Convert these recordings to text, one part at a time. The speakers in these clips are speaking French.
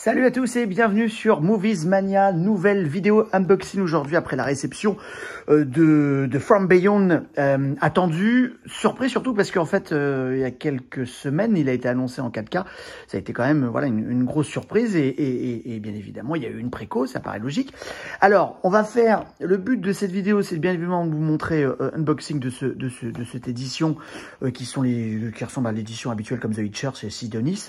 Salut à tous et bienvenue sur Movies Mania, nouvelle vidéo unboxing aujourd'hui après la réception de From Beyond attendue. Surpris surtout parce qu'en fait il y a quelques semaines il a été annoncé en 4K. Ça a été quand même voilà une grosse surprise et bien évidemment il y a eu une préco, ça paraît logique. Alors on va faire, le but de cette vidéo c'est bien évidemment de vous montrer unboxing de cette édition qui ressemble à l'édition habituelle comme The Witcher chez Sidonis.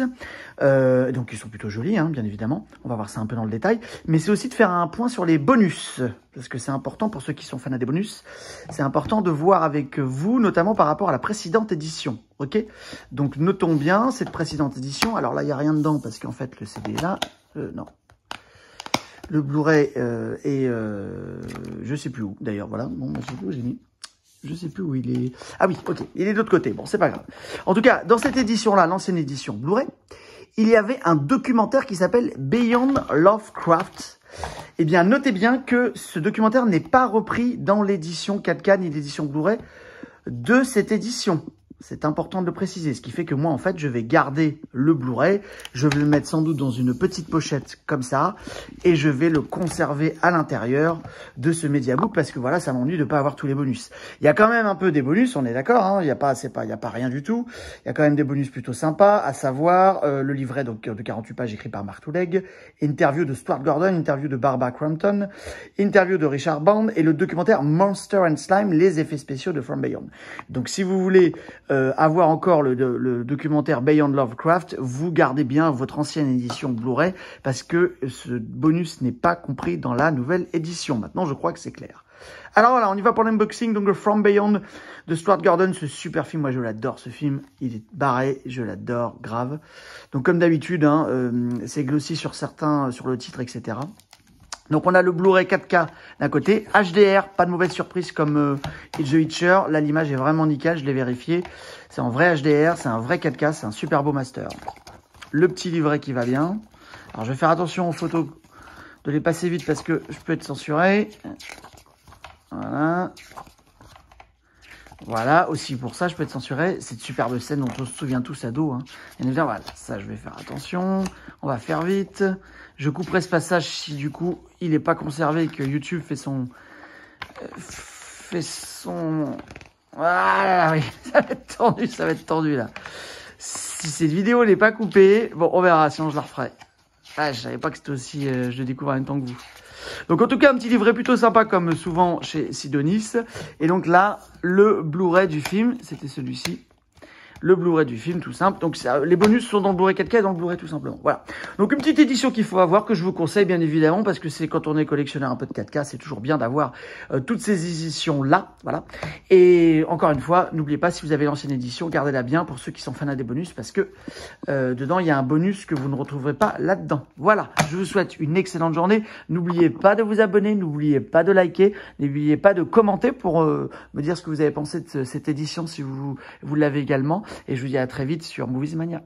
Donc ils sont plutôt jolis hein, bien évidemment, on va voir ça un peu dans le détail, mais c'est aussi de faire un point sur les bonus, parce que c'est important pour ceux qui sont fans des bonus, c'est important de voir avec vous, notamment par rapport à la précédente édition, ok? Donc notons bien cette précédente édition, alors là il n'y a rien dedans, parce qu'en fait le CD est là, non. Le Blu-ray est, je sais plus où, d'ailleurs, voilà, bon, je sais plus où j'ai mis. Je sais plus où il est. Ah oui, ok, il est de l'autre côté, bon, c'est pas grave. En tout cas, dans cette édition-là, l'ancienne édition Blu-ray, il y avait un documentaire qui s'appelle Beyond Lovecraft. Eh bien, notez bien que ce documentaire n'est pas repris dans l'édition 4K ni l'édition Blu-ray de cette édition. C'est important de le préciser, ce qui fait que moi, en fait, je vais garder le Blu-ray, je vais le mettre sans doute dans une petite pochette comme ça, et je vais le conserver à l'intérieur de ce Mediabook, parce que voilà, ça m'ennuie de ne pas avoir tous les bonus. Il y a quand même un peu des bonus, on est d'accord, hein, il y a pas rien du tout. Il y a quand même des bonus plutôt sympas, à savoir le livret donc, de 48 pages écrit par Mark Touleg, interview de Stuart Gordon, interview de Barbara Crampton, interview de Richard Band, et le documentaire Monster and Slime, les effets spéciaux de From Beyond. Donc si vous voulez avoir encore le documentaire Beyond Lovecraft, vous gardez bien votre ancienne édition Blu-ray parce que ce bonus n'est pas compris dans la nouvelle édition. Maintenant, je crois que c'est clair. Alors voilà, on y va pour l'unboxing. Donc From Beyond de Stuart Gordon, ce super film, moi je l'adore ce film, il est barré, je l'adore, grave. Donc comme d'habitude, hein, c'est glossy sur le titre, etc. Donc on a le Blu-ray 4K d'un côté, HDR, pas de mauvaise surprise comme The Witcher, là l'image est vraiment nickel, je l'ai vérifié, c'est en vrai HDR, c'est un vrai 4K, c'est un super beau master. Le petit livret qui va bien, alors je vais faire attention aux photos, de les passer vite parce que je peux être censuré, voilà, aussi pour ça je peux être censuré, cette superbe scène dont on se souvient tous ado, hein. Et voilà, ça je vais faire attention, on va faire vite. Je couperai ce passage si du coup il n'est pas conservé et que YouTube fait son... Voilà, oui, ça va être tendu là. Si cette vidéo n'est pas coupée, bon on verra, sinon je la referai. Ah, je savais pas que c'était aussi... je le découvre en même temps que vous. Donc en tout cas, un petit livret plutôt sympa comme souvent chez Sidonis. Et donc là, le Blu-ray du film, c'était celui-ci. Le Blu-ray du film, tout simple. Donc les bonus sont dans le Blu-ray 4K et dans le Blu-ray tout simplement. Voilà. Donc une petite édition qu'il faut avoir, que je vous conseille bien évidemment, parce que c'est quand on est collectionneur un peu de 4K, c'est toujours bien d'avoir toutes ces éditions-là. Voilà. Et encore une fois, n'oubliez pas, si vous avez l'ancienne édition, gardez-la bien pour ceux qui sont fans des bonus, parce que dedans, il y a un bonus que vous ne retrouverez pas là-dedans. Voilà. Je vous souhaite une excellente journée. N'oubliez pas de vous abonner, n'oubliez pas de liker, n'oubliez pas de commenter pour me dire ce que vous avez pensé de cette édition si vous l'avez également. Et je vous dis à très vite sur Movies Mania.